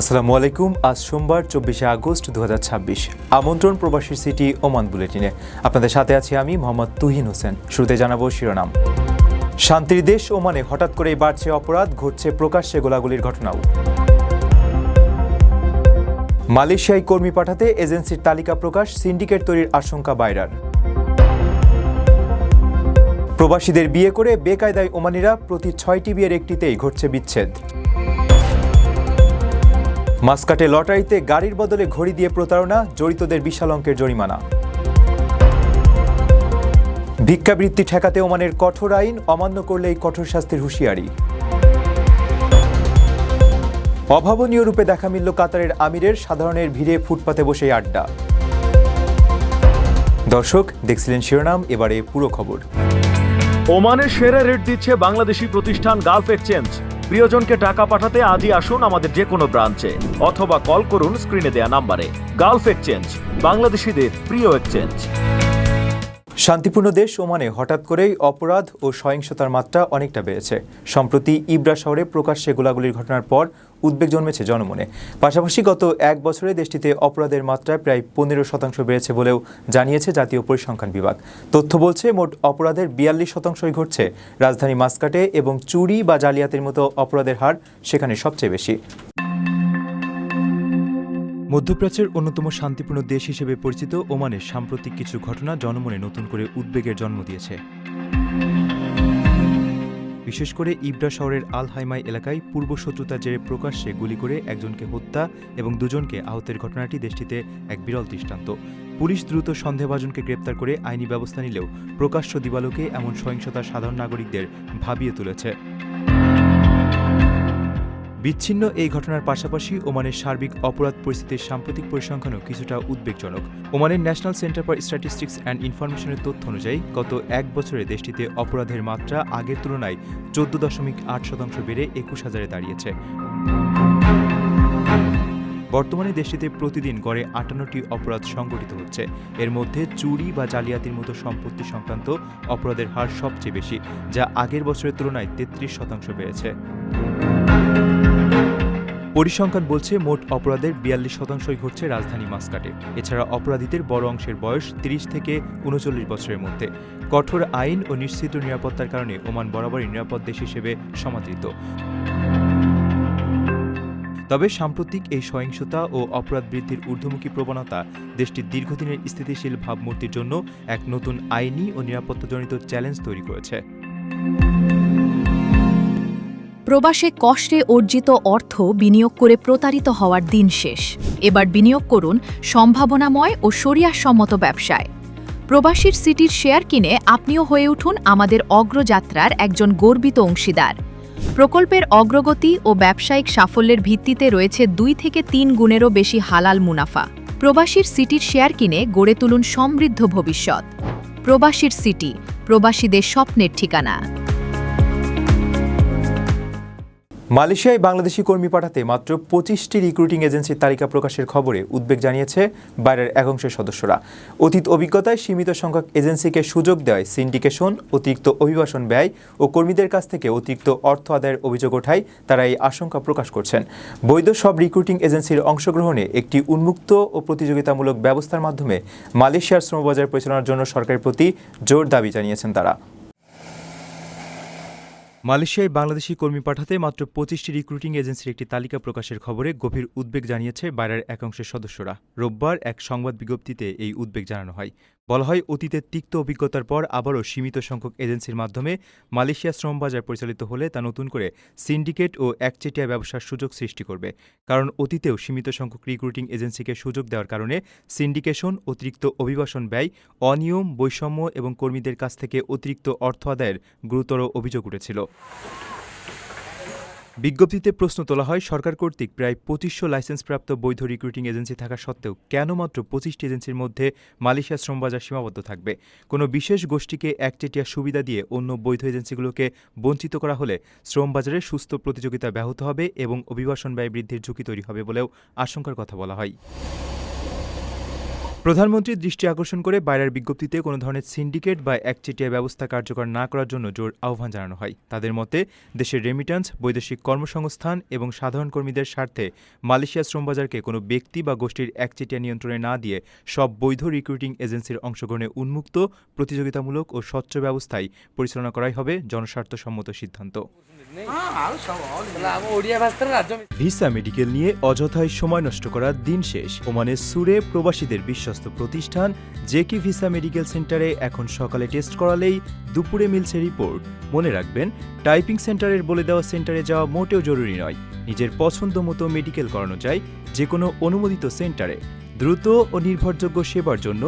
আসসালামু আলাইকুম। আজ সোমবার 24 আগস্ট 2026। আমন্ত্রণ প্রবাসী সিটি ওমান বুলেটিনে। আপনাদের সাথে আছি আমি মোহাম্মদ তুহিন হোসেন। শুরুতে জানাবো শিরোনাম। শান্তির দেশ ওমানে হঠাৎ করেই বাড়ছে অপরাধ, ঘটছে প্রকাশ্যে গোলাগুলির ঘটনাও। মালয়েশিয়ায় কর্মী পাঠাতে এজেন্সির তালিকা প্রকাশ, সিন্ডিকেট তৈরির আশঙ্কা বাইরার। প্রবাসীদের বিয়ে করে বেকায়দায় ওমানিরা, প্রতি 6টি বিয়ের একটিতেই ঘটছে বিচ্ছেদ। মাসকাটে লটারিতে গাড়ির বদলে ঘড়ি দিয়ে প্রতারণা, জড়িতদের বিশাল অঙ্কের জরিমানা। ভিক্ষাবৃত্তি ঠেকাতে ওমানের কঠোর আইন, অমান্য করলেই কঠোর শাস্তির হুঁশিয়ারি। অভাবনীয় রূপে দেখা মিলল কাতারের আমিরের, সাধারণের ভিড়ে ফুটপাতে বসেই আড্ডা। দর্শক, দেখছিলেন শিরোনাম, এবারে পুরো খবর। ওমানের সেরা রেট দিচ্ছে বাংলাদেশি প্রতিষ্ঠান গালফ এক্সচেঞ্জ। প্রিয়জনকে টাকা পাঠাতে আজই আসুন আমাদের যে কোনো ব্রাঞ্চে অথবা কল করুন স্ক্রিনে দেয়া নাম্বারে। গালফ এক্সচেঞ্জ, বাংলাদেশিদের প্রিয় এক্সচেঞ্জ। শান্তিপূর্ণ দেশ ওমানে হঠাৎ করেই অপরাধ ও সহিংসতার মাত্রা অনেকটা বেড়েছে। সম্প্রতি ইবরা শহরে প্রকাশ্যে গোলাগুলির ঘটনার পর উদ্বেগ জন্মেছে জনমনে। পাশাপাশি গত এক বছরে দেশটিতে অপরাধের মাত্রা প্রায় 15% বেড়েছে বলেও জানিয়েছে জাতীয় পরিসংখ্যান বিভাগ। তথ্য বলছে, মোট অপরাধের 42%ই ঘটছে রাজধানী মাসকাটে, এবং চুরি বা জালিয়াতির মতো অপরাধের হার সেখানে সবচেয়ে বেশি। মধ্যপ্রাচ্যের অন্যতম শান্তিপূর্ণ দেশ হিসেবে পরিচিত ওমানের সাম্প্রতিক কিছু ঘটনা জনমনে নতুন করে উদ্বেগের জন্ম দিয়েছে। বিশেষ করে ইবরা শহরের আল হাইমাই এলাকায় পূর্বশত্রুতার জেরে প্রকাশ্যে গুলি করে একজনকে হত্যা এবং দুজনকে আহতের ঘটনাটি দেশটিতে এক বিরল দৃষ্টান্ত। পুলিশ দ্রুত সন্দেহভাজনকে গ্রেপ্তার করে আইনি ব্যবস্থা নিলেও প্রকাশ্য দিবালোকে এমন সহিংসতা সাধারণ নাগরিকদের ভাবিয়ে তুলেছে। বিচ্ছিন্ন এই ঘটনার পাশাপাশি ওমানের সার্বিক অপরাধ পরিস্থিতির সাম্প্রতিক পরিসংখ্যানও কিছুটা উদ্বেগজনক। ওমানের national centre for statistics and ইনফরমেশনের তথ্য অনুযায়ী গত এক বছরে দেশটিতে অপরাধের মাত্রা আগের তুলনায় 14.8% বেড়ে 21,000-এ দাঁড়িয়েছে। বর্তমানে দেশটিতে প্রতিদিন গড়ে 58টি অপরাধ সংঘটিত হচ্ছে। এর মধ্যে চুরি বা জালিয়াতির মতো সম্পত্তি সংক্রান্ত অপরাধের হার সবচেয়ে বেশি, যা আগের বছরের তুলনায় 33% বেড়েছে। পরিসংখ্যান বলছে, মোট অপরাধের 42%ই ঘটছে রাজধানী মাসকাটে। এছাড়া অপরাধীদের বড় অংশের বয়স 30 থেকে 39 বছরের মধ্যে। কঠোর আইন ও নিশ্চিত নিরাপত্তার কারণে ওমান বরাবরই নিরাপদ দেশ হিসেবে সমাদৃত। তবে সাম্প্রতিক এই সহিংসতা ও অপরাধ বৃদ্ধির ঊর্ধ্বমুখী প্রবণতা দেশটির দীর্ঘদিনের স্থিতিশীল ভাবমূর্তির জন্য এক নতুন আইনি ও নিরাপত্তাজনিত চ্যালেঞ্জ তৈরি করেছে। প্রবাসে কষ্টে অর্জিত অর্থ বিনিয়োগ করে প্রতারিত হওয়ার দিন শেষ। এবার বিনিয়োগ করুন সম্ভাবনাময় ও শরিয়াসম্মত ব্যবসায়। প্রবাসীর সিটির শেয়ার কিনে আপনিও হয়ে উঠুন আমাদের অগ্রযাত্রার একজন গর্বিত অংশীদার। প্রকল্পের অগ্রগতি ও ব্যবসায়িক সাফল্যের ভিত্তিতে রয়েছে 2 থেকে 3 গুণেরও বেশি হালাল মুনাফা। প্রবাসীর সিটির শেয়ার কিনে গড়ে তুলুন সমৃদ্ধ ভবিষ্যৎ। প্রবাসীর সিটি, প্রবাসীদের স্বপ্নের ঠিকানা। মালয়েশিয়ায় বাংলাদেশি কর্মী পাঠাতে মাত্র 25টি রিক্রুটিং এজেন্সির তালিকা প্রকাশের খবরে উদ্বেগ জানিয়েছে বাইরের এক অংশের সদস্যরা। অতীত অভিজ্ঞতায় সীমিত সংখ্যক এজেন্সিকে সুযোগ দেওয়ায় সিন্ডিকেশন, অতিরিক্ত অভিবাসন ব্যয় ও কর্মীদের কাছ থেকে অতিরিক্ত অর্থ আদায়ের অভিযোগ ওঠায় তারা এই আশঙ্কা প্রকাশ করছেন। বৈধ সব রিক্রুটিং এজেন্সির অংশগ্রহণে একটি উন্মুক্ত ও প্রতিযোগিতামূলক ব্যবস্থার মাধ্যমে মালয়েশিয়ার শ্রমবাজার পরিচালনার জন্য সরকারের প্রতি জোর দাবি জানিয়েছেন তারা। মালয়েশিয়ায় বাংলাদেশি কর্মী পাঠাতে মাত্র 25টি রিক্রুটিং এজেন্সির একটি তালিকা প্রকাশের খবরে গভীর উদ্বেগ জানিয়েছে বাইরের একাংশের সদস্যরা। রোববার এক সংবাদ বিজ্ঞপ্তিতে এই উদ্বেগ জানানো হয়। বলা হয়, অতীতের তিক্ত অভিজ্ঞতার পর আবারও সীমিত সংখ্যক এজেন্সির মাধ্যমে মালয়েশিয়া শ্রমবাজার পরিচালিত হলে তা নতুন করে সিন্ডিকেট ও একচেটিয়া ব্যবসার সুযোগ সৃষ্টি করবে। কারণ অতীতেও সীমিত সংখ্যক রিক্রুটিং এজেন্সিকে সুযোগ দেওয়ার কারণে সিন্ডিকেশন, অতিরিক্ত অভিবাসন ব্যয়, অনিয়ম, বৈষম্য এবং কর্মীদের কাছ থেকে অতিরিক্ত অর্থ আদায়ের গুরুতর অভিযোগ উঠেছিল। বিজ্ঞপ্তিতে প্রশ্ন তোলা হয়, সরকার কর্তৃক প্রায় 2500 লাইসেন্সপ্রাপ্ত বৈধ রিক্রুটিং এজেন্সি থাকা সত্ত্বেও কেন মাত্র 25টি এজেন্সির মধ্যে মালয়েশিয়া শ্রমবাজার সীমাবদ্ধ থাকবে? কোনো বিশেষ গোষ্ঠীকে একচেটিয়া সুবিধা দিয়ে অন্য বৈধ এজেন্সিগুলোকে বঞ্চিত করা হলে শ্রমবাজারে সুস্থ প্রতিযোগিতা ব্যাহত হবে এবং অভিবাসন ব্যয় বৃদ্ধির ঝুঁকি তৈরি হবে বলেও আশঙ্কার কথা বলা হয়। প্রধানমন্ত্রীর দৃষ্টি আকর্ষণ করে বাইরের বিজ্ঞপ্তিতে কোনো ধরনের সিন্ডিকেট বা একচেটিয়া ব্যবস্থা কার্যকর না করার জন্য জোর আহ্বান জানানো হয়। তাদের মতে দেশের রেমিট্যান্স, বৈদেশিক কর্মসংস্থান এবং সাধারণ কর্মীদের স্বার্থে মালয়েশিয়া শ্রমবাজারকে কোনো ব্যক্তি বা গোষ্ঠীর একচেটিয়া নিয়ন্ত্রণে না দিয়ে সব বৈধ রিক্রুটিং এজেন্সির অংশগ্রহণে উন্মুক্ত, প্রতিযোগিতামূলক ও স্বচ্ছ ব্যবস্থায় পরিচালনা করাই হবে জনস্বার্থসম্মত সিদ্ধান্ত। ভিসা মেডিকেল নিয়ে অযথায় সময় নষ্ট করার দিন শেষ। ওমানের সুরে প্রবাসীদের বিশ্বস্ত প্রতিষ্ঠান জেকি ভিসা মেডিকেল সেন্টারে এখন সকালে টেস্ট করালেই দুপুরে মিলছে রিপোর্ট। মনে রাখবেন, টাইপিং সেন্টারের বলে দেওয়া সেন্টারে যাওয়া মোটেও জরুরি নয়। নিজের পছন্দ মতো মেডিকেল করানো যায় যে কোনো অনুমোদিত সেন্টারে। দ্রুত ও নির্ভরযোগ্য সেবার জন্য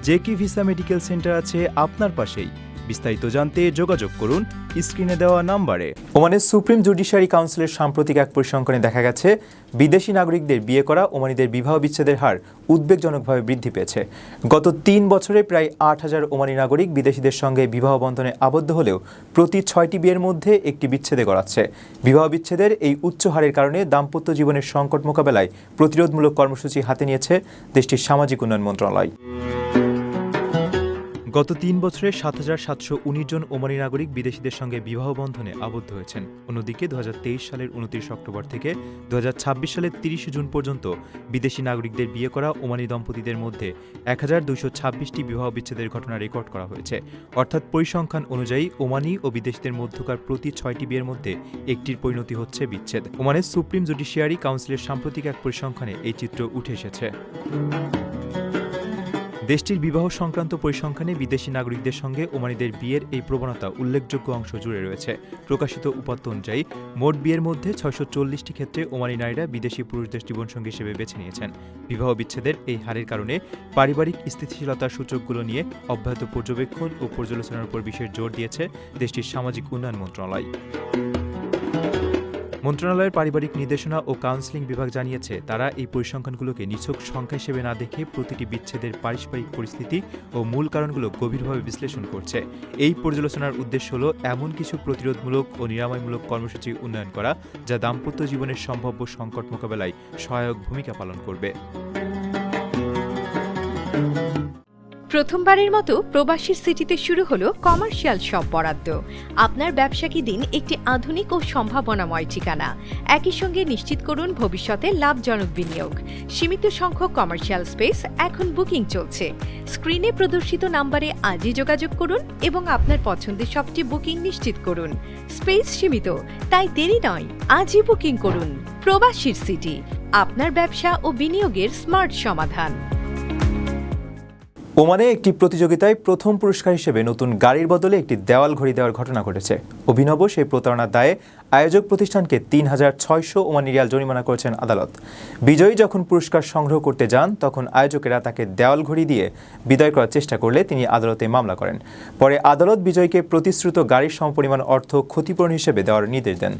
জেকি ভিসা মেডিকেল সেন্টার আছে আপনার পাশেই। বিস্তারিত জানতে যোগাযোগ করুন স্ক্রিনে দেওয়া নাম্বারে। ওমানের সুপ্রিম জুডিশিয়ারি কাউন্সিলের সাম্প্রতিক এক পরিসংখ্যানে দেখা গেছে, বিদেশি নাগরিকদের বিয়ে করা ওমানিদের বিবাহ বিচ্ছেদের হার উদ্বেগজনকভাবে বৃদ্ধি পেয়েছে। গত 3 বছরে প্রায় 8,000 ওমানি নাগরিক বিদেশিদের সঙ্গে বিবাহ বন্ধনে আবদ্ধ হলেও প্রতি 6টি বিয়ের মধ্যে একটি বিচ্ছেদে গড়াচ্ছে। বিবাহ বিচ্ছেদের এই উচ্চ হারের কারণে দাম্পত্য জীবনের সংকট মোকাবেলায় প্রতিরোধমূলক কর্মসূচি হাতে নিয়েছে দেশটির সামাজিক উন্নয়ন মন্ত্রণালয়। গত 3 বছরে 7,719 জন ওমানি নাগরিক বিদেশিদের সঙ্গে বিবাহ বন্ধনে আবদ্ধ হয়েছেন। অন্যদিকে 2023 সালের 29 অক্টোবর থেকে 2026 সালের 30 জুন পর্যন্ত বিদেশি নাগরিকদের বিয়ে করা ওমানি দম্পতিদের মধ্যে 1,226টি বিবাহ বিচ্ছেদের ঘটনা রেকর্ড করা হয়েছে। অর্থাৎ পরিসংখ্যান অনুযায়ী ওমানি ও বিদেশিদের মধ্যকার প্রতি 6টি বিয়ের মধ্যে একটির পরিণতি হচ্ছে বিচ্ছেদ। ওমানের সুপ্রিম জুডিশিয়ারি কাউন্সিলের সাম্প্রতিক এক পরিসংখ্যানে এই চিত্র উঠে এসেছে। দেশটির বিবাহ সংক্রান্ত পরিসংখ্যানে বিদেশি নাগরিকদের সঙ্গে ওমানিদের বিয়ের এই প্রবণতা উল্লেখযোগ্য অংশ জুড়ে রয়েছে। প্রকাশিত উপাত্ত অনুযায়ী মোট বিয়ের মধ্যে 640টি ক্ষেত্রে ওমানি নারীরা বিদেশি পুরুষদের জীবনসঙ্গী হিসেবে বেছে নিয়েছেন। বিবাহ বিচ্ছেদের এই হারের কারণে পারিবারিক স্থিতিশীলতার সূচকগুলো নিয়ে অব্যাহত পর্যবেক্ষণ ও পর্যালোচনার উপর বিশেষ জোর দিয়েছে দেশটির সামাজিক উন্নয়ন মন্ত্রণালয়। মন্ত্রণালয়ের পারিবারিক নির্দেশনা ও কাউন্সেলিং বিভাগ জানিয়েছে, তারা এই পরিসংখ্যানগুলোকে নিছক সংখ্যা হিসেবে না দেখে প্রতিটি বিচ্ছেদের পারস্পরিক পরিস্থিতি ও মূল কারণগুলো গভীরভাবে বিশ্লেষণ করছে। এই পর্যালোচনার উদ্দেশ্য হল এমন কিছু প্রতিরোধমূলক ও নিরাময়মূলক কর্মসূচি উন্নয়ন করা যা দাম্পত্য জীবনের সম্ভাব্য সংকট মোকাবেলায় সহায়ক ভূমিকা পালন করবে। প্রথমবারের মতো প্রবাসীর সিটিতে শুরু হলো কমার্শিয়াল শপ বরাদ্দ। আপনার ব্যবসাকে দিন একটি আধুনিক ও সম্ভাবনাময় ঠিকানা। একই সঙ্গে নিশ্চিত করুন ভবিষ্যতে লাভজনক বিনিয়োগ। সীমিত সংখ্যক কমার্শিয়াল স্পেস এখন বুকিং চলছে। স্ক্রিনে প্রদর্শিত নাম্বারে আজই যোগাযোগ করুন এবং আপনার পছন্দের শপটি বুকিং নিশ্চিত করুন। স্পেস সীমিত, তাই দেরি নয়, আজই বুকিং করুন। প্রবাসীর সিটি, আপনার ব্যবসা ও বিনিয়োগের স্মার্ট সমাধান। ওমানে একটি প্রতিযোগিতায় প্রথম পুরস্কার হিসেবে নতুন গাড়ির বদলে একটি দেওয়াল ঘড়ি দেওয়ার ঘটনা ঘটেছে। অভিনব সেই প্রতারণার দায়ে আয়োজক প্রতিষ্ঠানকে 3,600 ওমানি রিয়াল জরিমানা করেছেন আদালত। বিজয়ী যখন পুরস্কার সংগ্রহ করতে যান তখন আয়োজকেরা তাকে দেওয়াল ঘড়ি দিয়ে বিদায় করার চেষ্টা করলে তিনি আদালতে মামলা করেন। পরে আদালত বিজয়ীকে প্রতিশ্রুত গাড়ির সমপরিমাণ অর্থ ক্ষতিপূরণ হিসেবে দেওয়ার নির্দেশ দেন।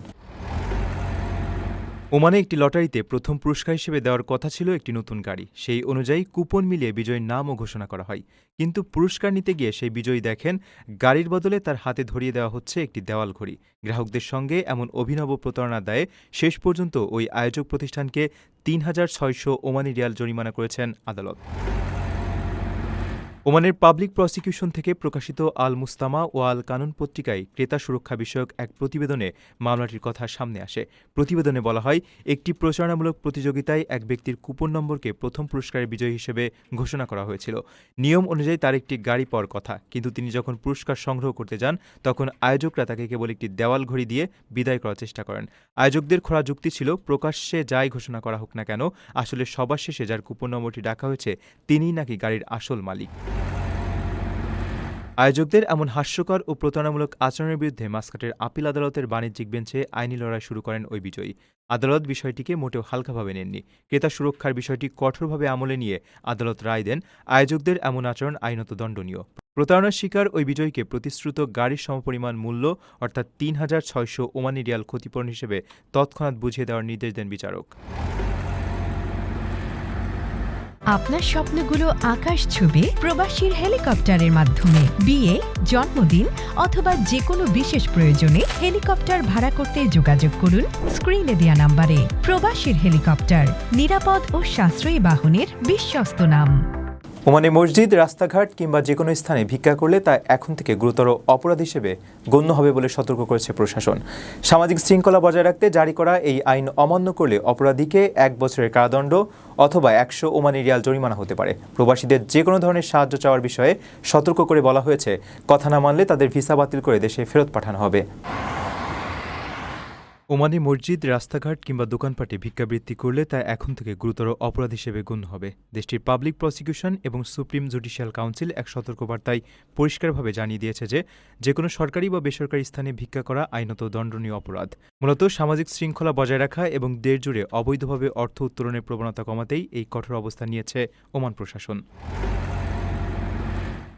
ওমানে একটি লটারিতে প্রথম পুরস্কার হিসেবে দেওয়ার কথা ছিল একটি নতুন গাড়ি। সেই অনুযায়ী কুপন মিলিয়ে বিজয়ীর নামও ঘোষণা করা হয়। কিন্তু পুরস্কার নিতে গিয়ে সেই বিজয়ী দেখেন গাড়ির বদলে তার হাতে ধরিয়ে দেওয়া হচ্ছে একটি দেওয়াল ঘড়ি। গ্রাহকদের সঙ্গে এমন অভিনব প্রতারণার দায়ে শেষ পর্যন্ত ওই আয়োজক প্রতিষ্ঠানকে 3,600 ওমানি রিয়াল জরিমানা করেছেন আদালত। ওমানের পাবলিক প্রসিকিউশন থেকে প্রকাশিত আল মুস্তামা ও আল কানুন পত্রিকায় ক্রেতা সুরক্ষা বিষয়ক এক প্রতিবেদনে মামলাটির কথা সামনে আসে। প্রতিবেদনে বলা হয়, একটি প্রচারণামূলক প্রতিযোগিতায় এক ব্যক্তির কুপন নম্বরকে প্রথম পুরস্কারের বিজয়ী হিসেবে ঘোষণা করা হয়েছিল। নিয়ম অনুযায়ী তার একটি গাড়ি পাওয়ার কথা, কিন্তু তিনি যখন পুরস্কার সংগ্রহ করতে যান তখন আয়োজকরা তাকে কেবল একটি দেওয়াল ঘড়ি দিয়ে বিদায় করার চেষ্টা করেন। আয়োজকদের খোলা যুক্তি ছিল, প্রকাশ্যে যাই ঘোষণা করা হোক না কেন, আসলে সবার শেষে যার কুপন নম্বরটি ডাকা হয়েছে তিনিই নাকি গাড়ির আসল মালিক। আয়োজকদের এমন হাস্যকর ও প্রতারণামূলক আচরণের বিরুদ্ধে মাসকাটের আপিল আদালতের বাণিজ্যিক বেঞ্চে আইনি লড়াই শুরু করেন ওই বিজয়ী। আদালত বিষয়টিকে মোটেও হালকাভাবে নেননি। ক্রেতা সুরক্ষার বিষয়টি কঠোরভাবে আমলে নিয়ে আদালত রায় দেন, আয়োজকদের এমন আচরণ আইনত দণ্ডনীয়। প্রতারণার শিকার ওই বিজয়ীকে প্রতিশ্রুত গাড়ির সমপরিমাণ মূল্য অর্থাৎ 3,600 ওমানি রিয়াল ক্ষতিপূরণ হিসেবে তৎক্ষণাৎ বুঝিয়ে দেওয়ার নির্দেশ দেন বিচারক। আপনার স্বপ্নগুলো আকাশ ছুবে প্রবাসীর হেলিকপ্টারের মাধ্যমে। বিয়ে, জন্মদিন অথবা যে কোনো বিশেষ প্রয়োজনে হেলিকপ্টার ভাড়া করতে যোগাযোগ করুন স্ক্রিনে দেয়া নাম্বারে। প্রবাসীর হেলিকপ্টার, নিরাপদ ও সাশ্রয়ী বাহনের বিশ্বস্ত নাম। ওমানে মসজিদ, রাস্তাঘাট কিংবা যে কোনো স্থানে ভিক্ষা করলে তা এখন থেকে গুরুতর অপরাধ হিসেবে গণ্য হবে বলে সতর্ক করেছে প্রশাসন। সামাজিক শৃঙ্খলা বজায় রাখতে জারি করা এই আইন অমান্য করলে অপরাধীকে 1 বছরের কারাদণ্ড অথবা 100 ওমানি রিয়াল জরিমানা হতে পারে। প্রবাসীদের যে কোনো ধরনের সাহায্য চাওয়ার বিষয়ে সতর্ক করে বলা হয়েছে, কথা না মানলে তাদের ভিসা বাতিল করে দেশে ফেরত পাঠানো হবে। ওমানে মসজিদ, রাস্তাঘাট কিংবা দোকানপাটে ভিক্ষাবৃত্তি করলে তা এখন থেকে গুরুতর অপরাধ হিসেবে গণ্য হবে। দেশটির পাবলিক প্রসিকিউশন এবং সুপ্রিম জুডিশিয়াল কাউন্সিল এক সতর্কবার্তায় পরিষ্কারভাবে জানিয়ে দিয়েছে যে কোনো সরকারি বা বেসরকারি স্থানে ভিক্ষা করা আইনত দণ্ডনীয় অপরাধ। মূলত সামাজিক শৃঙ্খলা বজায় রাখা এবং দেশ জুড়ে অবৈধভাবে অর্থ উত্তোলনের প্রবণতা কমাতেই এই কঠোর অবস্থান নিয়েছে ওমান প্রশাসন।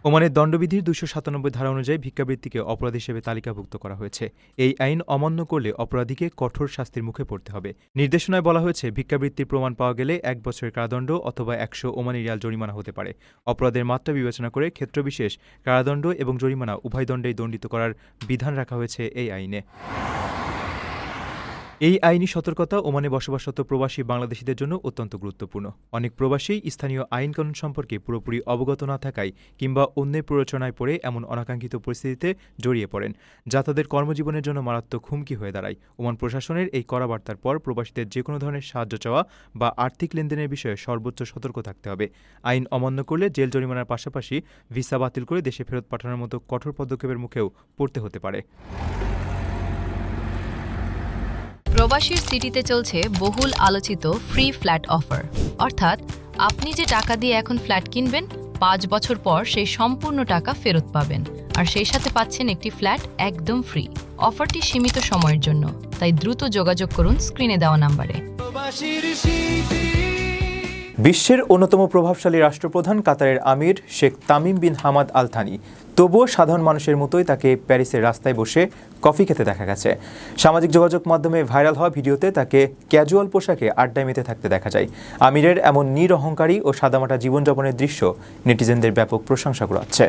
ওমানের দণ্ডবিধির 297 ধারা অনুযায়ী ভিক্ষাবৃত্তিকে অপরাধ হিসেবে তালিকাভুক্ত করা হয়েছে। এই আইন অমান্য করলে অপরাধীকে কঠোর শাস্তির মুখে পড়তে হবে। নির্দেশনায় বলা হয়েছে, ভিক্ষাবৃত্তির প্রমাণ পাওয়া গেলে 1 বছরের কারাদণ্ড অথবা 100 ওমানি রিয়াল জরিমানা হতে পারে। অপরাধের মাত্রা বিবেচনা করে ক্ষেত্রবিশেষ কারাদণ্ড এবং জরিমানা উভয় দণ্ডেই দণ্ডিত করার বিধান রাখা হয়েছে এই আইনে। এই আইনি সতর্কতা ওমানে বসবাসরত প্রবাসী বাংলাদেশিদের জন্য অত্যন্ত গুরুত্বপূর্ণ। অনেক প্রবাসী স্থানীয় আইনকানুন সম্পর্কে পুরোপুরি অবগত না থাকায় কিংবা অন্যের প্ররোচনায় পড়ে এমন অনাকাঙ্ক্ষিত পরিস্থিতিতে জড়িয়ে পড়েন, যা তাদের কর্মজীবনের জন্য মারাত্মক হুমকি হয়ে দাঁড়ায়। ওমান প্রশাসনের এই কড়া বার্তার পর প্রবাসীদের যে কোনো ধরনের সাহায্য চাওয়া বা আর্থিক লেনদেনের বিষয়ে সর্বোচ্চ সতর্ক থাকতে হবে। আইন অমান্য করলে জেল জরিমানার পাশাপাশি ভিসা বাতিল করে দেশে ফেরত পাঠানোর মতো কঠোর পদক্ষেপের মুখেও পড়তে হতে পারে। প্রবাসীর সিটিতে চলছে বহুল আলোচিত ফ্রি ফ্ল্যাট অফার, অর্থাৎ আপনি যে টাকা দিয়ে এখন ফ্ল্যাট কিনবেন 5 বছর পর সেই সম্পূর্ণ টাকা ফেরত পাবেন, আর সেই সাথে পাচ্ছেন একটি ফ্ল্যাট একদম ফ্রি। অফারটি সীমিত সময়ের জন্য, তাই দ্রুত যোগাযোগ করুন স্ক্রিনে দেওয়া নাম্বারে। বিশ্বের অন্যতম প্রভাবশালী রাষ্ট্রপ্রধান কাতারের আমির Sheikh Tamim bin Hamad Al Thani, তবুও সাধারণ মানুষের মতোই তাকে প্যারিসের রাস্তায় বসে কফি খেতে দেখা গেছে। সামাজিক যোগাযোগ মাধ্যমে ভাইরাল হওয়া ভিডিওতে তাকে ক্যাজুয়াল পোশাকে আড্ডায় মেতে থাকতে দেখা যায়। আমিরের এমন নিরহংকারী ও সাদামাটা জীবনযাপনের দৃশ্য নেটিজেনদের ব্যাপক প্রশংসা কুড়াচ্ছে।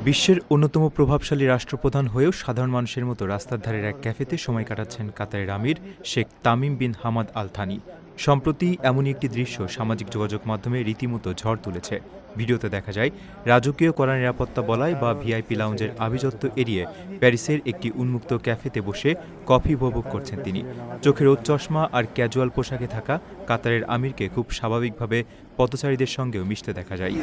বিশ্বের অন্যতম প্রভাবশালী রাষ্ট্রপ্রধান হয়েও সাধারণ মানুষের মতো রাস্তার ধারের এক ক্যাফেতে সময় কাটাচ্ছেন কাতারের আমির Sheikh Tamim bin Hamad Al Thani. সম্প্রতি এমনই একটি দৃশ্য সামাজিক যোগাযোগ মাধ্যমে রীতিমতো ঝড় তুলেছে। ভিডিওতে দেখা যায় রাজকীয় কড়া নিরাপত্তা বলয় বা ভিআইপি লাউঞ্জের আভিজাত্য এড়িয়ে প্যারিসের একটি উন্মুক্ত ক্যাফেতে বসে কফি উপভোগ করছেন তিনি। চোখে রোদ চশমা আর ক্যাজুয়াল পোশাকে থাকা কাতারের আমিরকে খুব স্বাভাবিকভাবে পথচারীদের সঙ্গেও মিশতে দেখা যায়।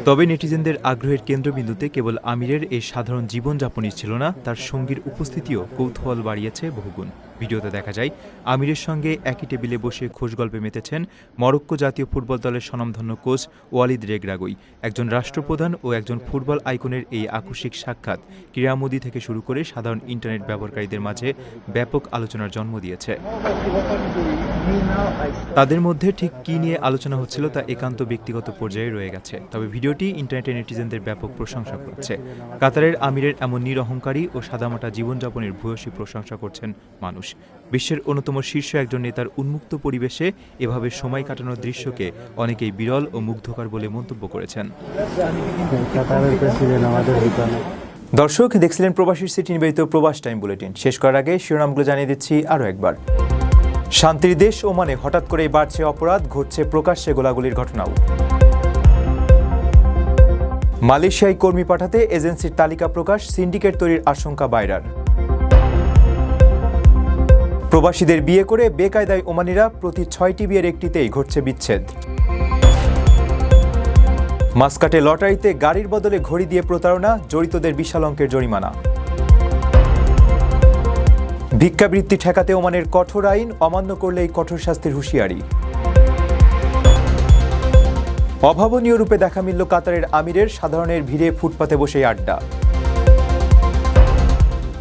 তবে নেটিজেনদের আগ্রহের কেন্দ্রবিন্দুতে কেবল আমিরের এই সাধারণ জীবনযাপনই ছিল না, তার সঙ্গীর উপস্থিতিও কৌতূহল বাড়িয়েছে বহুগুণ। ভিডিওতে দেখা যায় আমিরের সঙ্গে একই টেবিলে বসে খোশগল্পে মেতেছেন মরক্কো জাতীয় ফুটবল দলের স্বনামধন্য কোচ ওয়ালিদ রেগরাগুই। একজন রাষ্ট্রপ্রধান ও একজন ফুটবল আইকনের এই আকস্মিক সাক্ষাৎ ক্রীড়ামোদী থেকে শুরু করে সাধারণ ইন্টারনেট ব্যবহারকারীদের মাঝে ব্যাপক আলোচনার জন্ম দিয়েছে। তাদের মধ্যে ঠিক কী নিয়ে আলোচনা হচ্ছিল তা একান্ত ব্যক্তিগত পর্যায়ে রয়ে গেছে, তবে ভিডিওটি ইন্টারনেটে নেটিজেনদের ব্যাপক প্রশংসা করছে। কাতারের আমিরের এমন নিরহংকারী ও সাদামাটা জীবনযাপনের ভূয়সী প্রশংসা করছেন মানুষ। বিশ্বের অন্যতম শীর্ষ একজন নেতার উন্মুক্ত পরিবেশে এভাবে সময় কাটানোর দৃশ্যকে অনেকেই বিরল ও মুগ্ধকর বলে মন্তব্য করেছেন। দর্শক, দেখছিলেন প্রবাসীর সিটি নিবেদিত প্রবাস টাইম বুলেটিন। শেষ করার আগে শিরোনামগুলো জানিয়ে দিচ্ছি আরও একবার। শান্তির দেশ ওমানে হঠাৎ করেই বাড়ছে অপরাধ, ঘটছে প্রকাশ্যে গোলাগুলির ঘটনাও। মালয়েশিয়ায় কর্মী পাঠাতে এজেন্সির তালিকা প্রকাশ, সিন্ডিকেট তৈরির আশঙ্কা বাইরার। প্রবাসীদের বিয়ে করে বেকায়দায় ওমানিরা, প্রতি 6টি বিয়ের একটিতেই ঘটছে বিচ্ছেদ। মাসকাটে লটারিতে গাড়ির বদলে ঘড়ি দিয়ে প্রতারণা, জড়িতদের বিশাল অঙ্কের জরিমানা। ভিক্ষাবৃত্তি ঠেকাতে ওমানের কঠোর আইন, অমান্য করলেই কঠোর শাস্তির হুঁশিয়ারি। অভাবনীয় রূপে দেখা মিলল কাতারের আমিরের, সাধারণের ভিড়ে ফুটপাতে বসেই আড্ডা।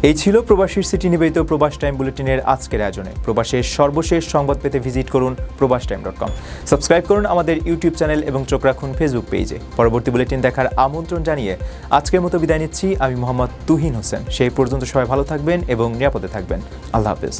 এই ছিল প্রবাসীর সিটি নিবেদিত প্রবাস টাইম বুলেটিনের আজকের আয়োজনে। প্রবাসের সর্বশেষ সংবাদ পেতে ভিজিট করুন probastoime.com। সাবস্ক্রাইব করুন আমাদের ইউটিউব চ্যানেল এবং চোখ রাখুন ফেসবুক পেজে। পরবর্তী বুলেটিন দেখার আমন্ত্রণ জানিয়ে আজকের মতো বিদায় নিচ্ছি আমি মোহাম্মদ তুহিন হোসেন। সেই পর্যন্ত সবাই ভালো থাকবেন এবং নিরাপদে থাকবেন। আল্লাহ হাফেজ।